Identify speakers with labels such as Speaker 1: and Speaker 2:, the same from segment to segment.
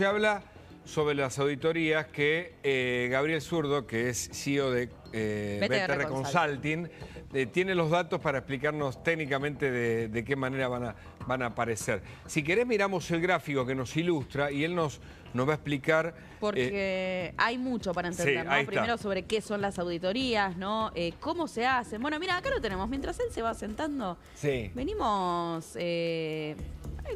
Speaker 1: se habla sobre las auditorías que Gabriel Zurdo, que es CEO de BTR Consulting, tiene los datos para explicarnos técnicamente de qué manera van a aparecer. Si querés miramos el gráfico que nos ilustra y él nos va a explicar...
Speaker 2: Porque hay mucho para entender,
Speaker 1: sí,
Speaker 2: ¿no? Primero sobre qué son las auditorías, ¿no? Cómo se hacen. Bueno, mira, acá lo tenemos. Mientras él se va sentando,
Speaker 1: sí.
Speaker 2: Venimos...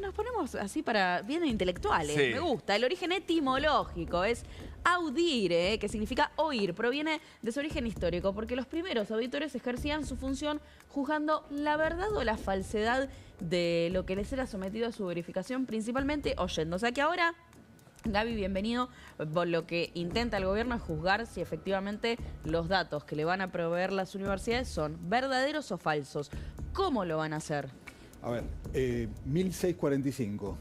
Speaker 2: nos ponemos así para bien intelectuales. Sí. Me gusta. El origen etimológico es audire, que significa oír. Proviene de su origen histórico, porque los primeros auditores ejercían su función juzgando la verdad o la falsedad de lo que les era sometido a su verificación, principalmente oyendo. O sea que ahora, Gaby, bienvenido. Por lo que intenta el gobierno es juzgar si efectivamente los datos que le van a proveer las universidades son verdaderos o falsos. ¿Cómo lo van a hacer?
Speaker 3: A ver, 1645.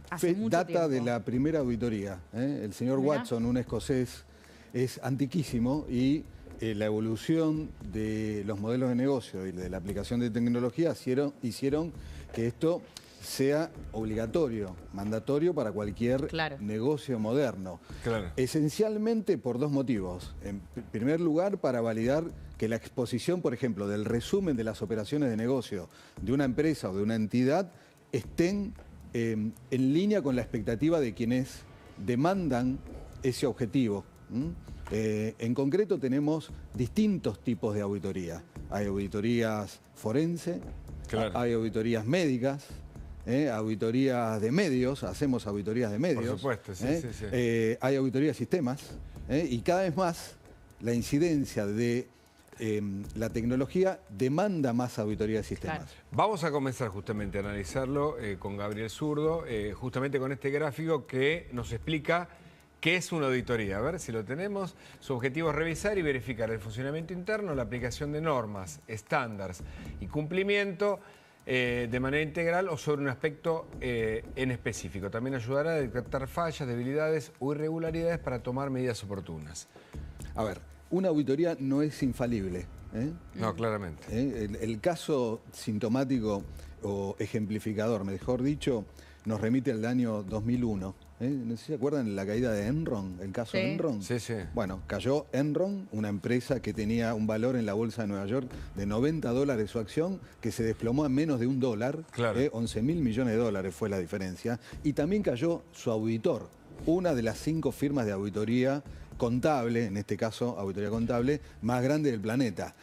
Speaker 2: Hace mucho
Speaker 3: data
Speaker 2: tiempo.
Speaker 3: de la primera auditoría. El señor Watson, un escocés, es antiquísimo y la evolución de los modelos de negocio y de la aplicación de tecnología hicieron que esto sea obligatorio, mandatorio para cualquier negocio moderno. Claro. Esencialmente por dos motivos. En primer lugar, para validar que la exposición, por ejemplo, del resumen de las operaciones de negocio de una empresa o de una entidad estén en línea con la expectativa de quienes demandan ese objetivo. En concreto tenemos distintos tipos de auditoría. Hay auditorías forense, hay auditorías médicas, auditorías de medios, hacemos auditorías de medios.
Speaker 1: Por supuesto, sí.
Speaker 3: Hay auditoría de sistemas y cada vez más la incidencia de la tecnología demanda más auditoría de sistemas.
Speaker 1: Claro. Vamos a comenzar justamente a analizarlo con Gabriel Zurdo, justamente con este gráfico que nos explica qué es una auditoría. A ver si lo tenemos. Su objetivo es revisar y verificar el funcionamiento interno, la aplicación de normas, estándares y cumplimiento de manera integral o sobre un aspecto en específico. También ayudará a detectar fallas, debilidades o irregularidades para tomar medidas oportunas.
Speaker 3: A ver, una auditoría no es infalible.
Speaker 1: No, claramente.
Speaker 3: El caso sintomático o ejemplificador, mejor dicho, nos remite al año 2001. No sé si se acuerdan de la caída de Enron, el caso de Enron.
Speaker 1: Sí, sí.
Speaker 3: Bueno, cayó Enron, una empresa que tenía un valor en la bolsa de Nueva York de $90 su acción, que se desplomó a menos de $1. Claro. 11.000 millones de dólares fue la diferencia. Y también cayó su auditor, una de las 5 firmas de auditoría contable, en este caso auditoría contable, más grande del planeta.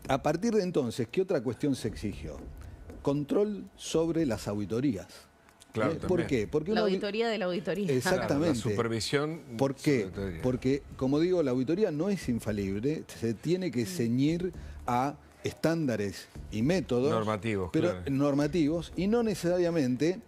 Speaker 3: A partir de entonces, ¿qué otra cuestión se exigió? Control sobre las auditorías.
Speaker 1: Claro,
Speaker 3: ¿Por qué? Porque
Speaker 2: la auditoría de la auditoría.
Speaker 3: Exactamente.
Speaker 1: Claro, la supervisión.
Speaker 3: ¿Por qué? Porque, como digo, la auditoría no es infalible, se tiene que ceñir a estándares y métodos
Speaker 1: normativos,
Speaker 3: normativos, y no necesariamente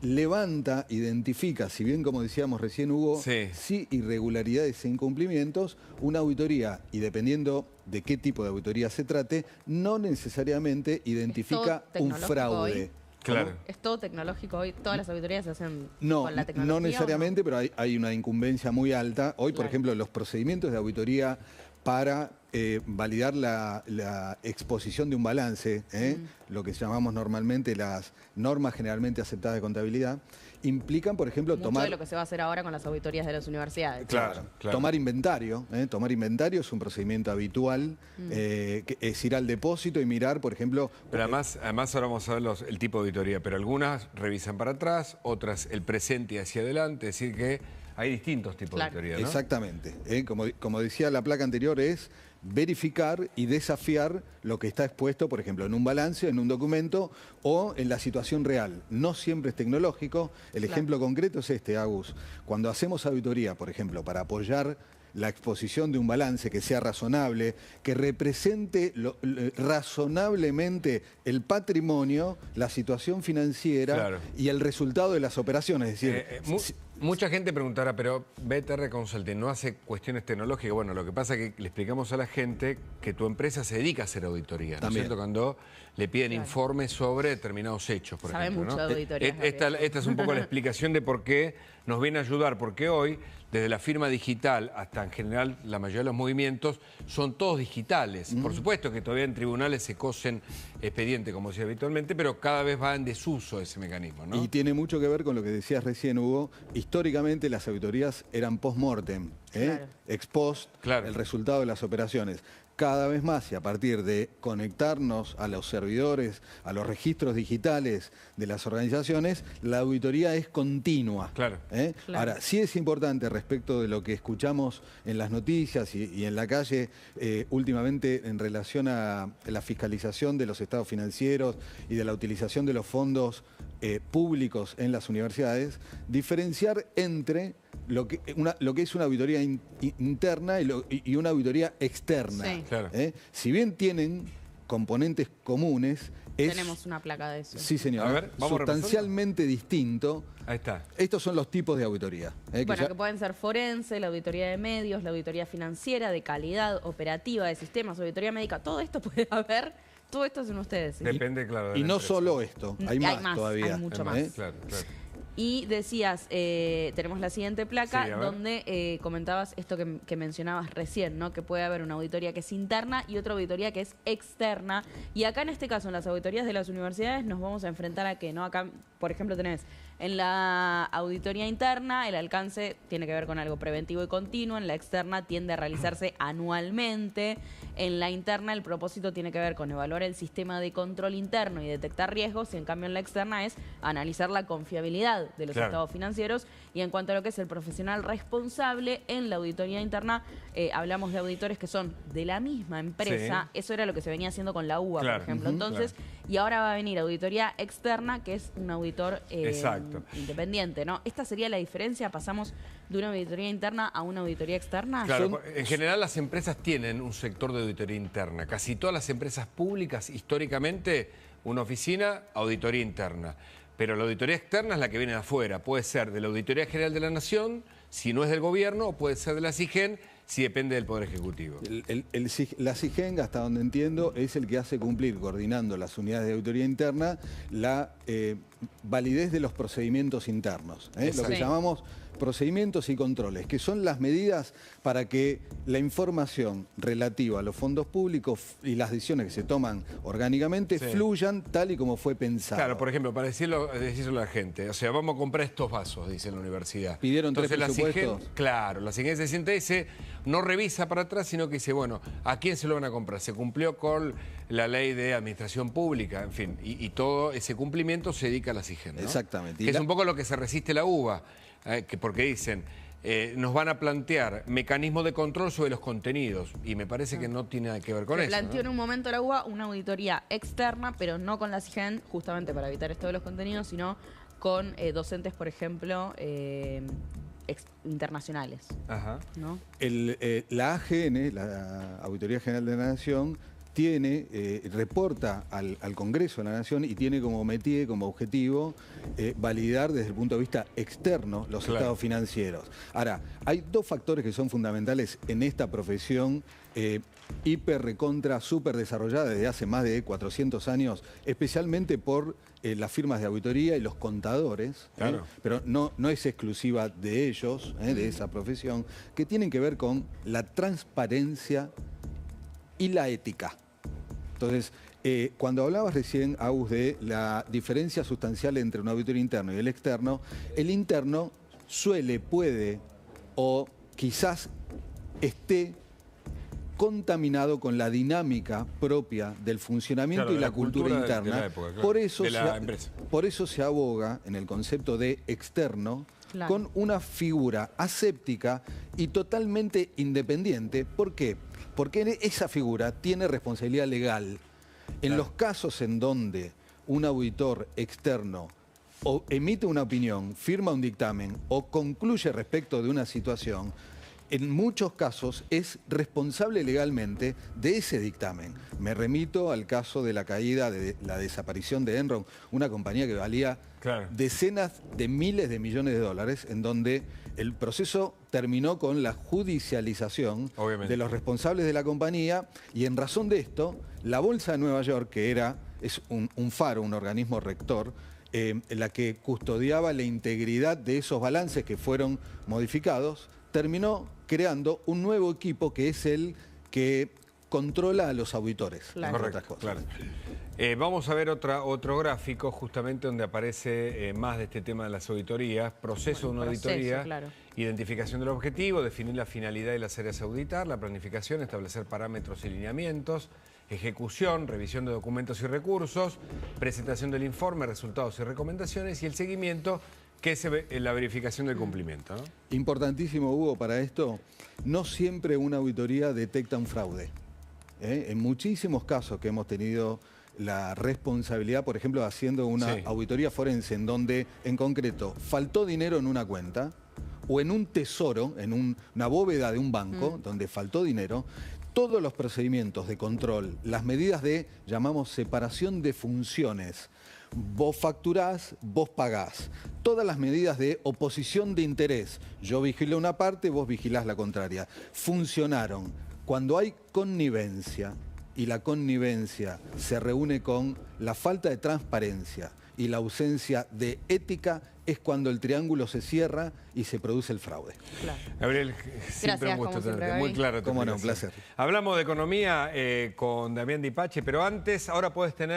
Speaker 3: levanta, identifica, si bien como decíamos recién hubo sí irregularidades e incumplimientos, una auditoría, y dependiendo de qué tipo de auditoría se trate, no necesariamente identifica un fraude.
Speaker 2: Hoy.
Speaker 1: Claro.
Speaker 2: ¿Es todo tecnológico hoy? ¿Todas las auditorías se hacen con la tecnología?
Speaker 3: No necesariamente, pero hay una incumbencia muy alta. Hoy, por ejemplo, los procedimientos de auditoría para validar la exposición de un balance, lo que llamamos normalmente las normas generalmente aceptadas de contabilidad, implican, por ejemplo,
Speaker 2: mucho de lo que se va a hacer ahora con las auditorías de las universidades.
Speaker 3: Claro. Tomar inventario. Tomar inventario es un procedimiento habitual, que es ir al depósito y mirar, por ejemplo...
Speaker 1: Pero además ahora vamos a ver el tipo de auditoría, pero algunas revisan para atrás, otras el presente y hacia adelante, es decir que hay distintos tipos de auditoría, ¿no?
Speaker 3: Exactamente. Como decía la placa anterior, es verificar y desafiar lo que está expuesto, por ejemplo, en un balance, en un documento o en la situación real. No siempre es tecnológico. El ejemplo concreto es este, Agus. Cuando hacemos auditoría, por ejemplo, para apoyar la exposición de un balance que sea razonable, que represente razonablemente el patrimonio, la situación financiera y el resultado de las operaciones. Es decir,
Speaker 1: mucha gente preguntará, pero BTR Consulting no hace cuestiones tecnológicas. Bueno, lo que pasa es que le explicamos a la gente que tu empresa se dedica a hacer auditoría, ¿no es cierto? Cuando le piden informes sobre determinados hechos, por ejemplo.
Speaker 2: Mucho de auditoría.
Speaker 1: Esta es un poco la explicación de por qué nos viene a ayudar, porque hoy desde la firma digital hasta en general la mayoría de los movimientos, son todos digitales. Por supuesto que todavía en tribunales se cosen expedientes, como decía habitualmente, pero cada vez va en desuso ese mecanismo, ¿no?
Speaker 3: Y tiene mucho que ver con lo que decías recién, Hugo. Históricamente las auditorías eran post-mortem,
Speaker 2: Claro.
Speaker 3: ex post,
Speaker 1: Claro.
Speaker 3: el resultado de las operaciones. Cada vez más, y a partir de conectarnos a los servidores, a los registros digitales de las organizaciones, la auditoría es continua.
Speaker 1: Claro.
Speaker 2: Claro.
Speaker 3: Ahora, sí es importante respecto de lo que escuchamos en las noticias y en la calle últimamente en relación a la fiscalización de los estados financieros y de la utilización de los fondos públicos en las universidades, diferenciar entre lo que es una auditoría interna y una auditoría externa.
Speaker 2: Sí.
Speaker 1: Claro.
Speaker 3: Si bien tienen componentes comunes, es...
Speaker 2: Tenemos una placa de eso.
Speaker 3: Sí, señor.
Speaker 1: A ver, vamos
Speaker 3: sustancialmente distinto.
Speaker 1: Ahí está.
Speaker 3: Estos son los tipos de auditoría.
Speaker 2: Bueno, que pueden ser forense, la auditoría de medios, la auditoría financiera, de calidad, operativa, de sistemas, auditoría médica, todo esto puede haber, todo esto hacen ustedes. ¿sí?
Speaker 1: Depende, claro. de
Speaker 3: Y
Speaker 1: la
Speaker 3: no
Speaker 1: empresa.
Speaker 3: solo esto, hay más todavía.
Speaker 2: hay mucho
Speaker 1: Hay
Speaker 2: más.
Speaker 1: Claro, claro.
Speaker 2: Y decías, tenemos la siguiente placa
Speaker 1: Sí, a ver.
Speaker 2: donde comentabas esto que mencionabas recién, ¿no? Que puede haber una auditoría que es interna y otra auditoría que es externa. Y acá en este caso, en las auditorías de las universidades, nos vamos a enfrentar a que, ¿no? Acá, por ejemplo, tenés en la auditoría interna, el alcance tiene que ver con algo preventivo y continuo. En la externa tiende a realizarse anualmente. En la interna, el propósito tiene que ver con evaluar el sistema de control interno y detectar riesgos. Y en cambio, en la externa es analizar la confiabilidad de los
Speaker 1: Claro.
Speaker 2: estados financieros. Y en cuanto a lo que es el profesional responsable, en la auditoría interna hablamos de auditores que son de la misma empresa.
Speaker 1: Sí.
Speaker 2: Eso era lo que se venía haciendo con la UBA,
Speaker 1: Claro.
Speaker 2: por ejemplo.
Speaker 1: Ujú.
Speaker 2: Entonces, y ahora va a venir auditoría externa, que es un auditor
Speaker 1: Exacto.
Speaker 2: independiente, ¿no? ¿Esta sería la diferencia? ¿Pasamos de una auditoría interna a una auditoría externa?
Speaker 1: Claro, en general las empresas tienen un sector de auditoría interna. Casi todas las empresas públicas, históricamente, una oficina, auditoría interna. Pero la auditoría externa es la que viene de afuera. Puede ser de la Auditoría General de la Nación, si no es del gobierno, o puede ser de la SIGEN, si depende del Poder Ejecutivo.
Speaker 3: La SIGEN, hasta donde entiendo, es el que hace cumplir, coordinando las unidades de auditoría interna, la validez de los procedimientos internos. Lo que
Speaker 2: Sí.
Speaker 3: llamamos procedimientos y controles, que son las medidas para que la información relativa a los fondos públicos y las decisiones que se toman orgánicamente
Speaker 1: Sí.
Speaker 3: fluyan tal y como fue pensado.
Speaker 1: Claro, por ejemplo, para decírselo a la gente, o sea, vamos a comprar estos vasos, dice la universidad.
Speaker 3: ¿Pidieron tres
Speaker 1: Entonces, la SIGEN,
Speaker 3: presupuestos?
Speaker 1: claro, la SIGEN se sienta y dice, no revisa para atrás, sino que dice, bueno, ¿a quién se lo van a comprar? Se cumplió con la ley de administración pública, en fin, y todo ese cumplimiento se dedica a la SIGEN, ¿no?
Speaker 3: Exactamente.
Speaker 1: Que es un poco lo que se resiste la UBA, porque dicen, nos van a plantear mecanismos de control sobre los contenidos, y me parece que no tiene nada que ver con
Speaker 2: Se
Speaker 1: eso.
Speaker 2: planteó en
Speaker 1: ¿no?
Speaker 2: un momento la UBA una auditoría externa, pero no con la SIGEN, justamente para evitar esto de los contenidos, sino con docentes, por ejemplo, internacionales,
Speaker 1: Ajá.
Speaker 2: ¿no?
Speaker 3: La AGN, la Auditoría General de la Nación, reporta al Congreso de la Nación y tiene como métier, como objetivo, validar desde el punto de vista externo los
Speaker 1: Claro.
Speaker 3: estados financieros. Ahora, hay dos factores que son fundamentales en esta profesión hiper, recontra, súper desarrollada desde hace más de 400 años, especialmente por las firmas de auditoría y los contadores,
Speaker 1: Claro.
Speaker 3: pero no es exclusiva de ellos, de esa profesión, que tienen que ver con la transparencia y la ética. Entonces, cuando hablabas recién, Agus, de la diferencia sustancial entre un auditor interno y el interno puede o quizás esté contaminado con la dinámica propia del funcionamiento
Speaker 1: Claro,
Speaker 3: y
Speaker 1: de
Speaker 3: la
Speaker 1: la
Speaker 3: cultura
Speaker 1: cultura de
Speaker 3: interna.
Speaker 1: la época, claro,
Speaker 3: Por eso
Speaker 1: de la empresa.
Speaker 3: por eso se aboga en el concepto de externo
Speaker 2: Claro.
Speaker 3: con una figura aséptica y totalmente independiente. ¿Por qué? Porque esa figura tiene responsabilidad legal. En
Speaker 1: Claro.
Speaker 3: los casos en donde un auditor externo o emite una opinión, firma un dictamen o concluye respecto de una situación, en muchos casos es responsable legalmente de ese dictamen. Me remito al caso de la caída, de la desaparición de Enron, una compañía que valía
Speaker 1: Claro.
Speaker 3: decenas de miles de millones de dólares, en donde el proceso terminó con la judicialización
Speaker 1: Obviamente.
Speaker 3: de los responsables de la compañía, y en razón de esto, la Bolsa de Nueva York, que es un faro, un organismo rector, la que custodiaba la integridad de esos balances que fueron modificados, terminó creando un nuevo equipo que es el que controla a los auditores,
Speaker 2: Claro.
Speaker 3: entre otras cosas.
Speaker 1: Claro. Vamos a ver otro gráfico justamente donde aparece más de este tema de las auditorías, proceso de una auditoría,
Speaker 2: claro.
Speaker 1: identificación del objetivo, definir la finalidad y las áreas a auditar, la planificación, establecer parámetros y lineamientos, ejecución, revisión de documentos y recursos, presentación del informe, resultados y recomendaciones y el seguimiento, que es la verificación del cumplimiento, ¿no?
Speaker 3: Importantísimo, Hugo, para esto, no siempre una auditoría detecta un fraude. En muchísimos casos que hemos tenido la responsabilidad, por ejemplo, haciendo una auditoría forense en donde, en concreto, faltó dinero en una cuenta o en un tesoro, en una bóveda de un banco, donde faltó dinero, todos los procedimientos de control, las medidas de, llamamos, separación de funciones, vos facturás, vos pagás. Todas las medidas de oposición de interés, yo vigilo una parte, vos vigilás la contraria, funcionaron. Cuando hay connivencia y la connivencia se reúne con la falta de transparencia y la ausencia de ética, es cuando el triángulo se cierra y se produce el fraude.
Speaker 2: Claro.
Speaker 1: Gabriel, siempre un gusto tenerte, muy claro.
Speaker 3: Cómo no, un placer.
Speaker 1: Hablamos de economía con Damián Di Pace, pero antes, ahora puedes tener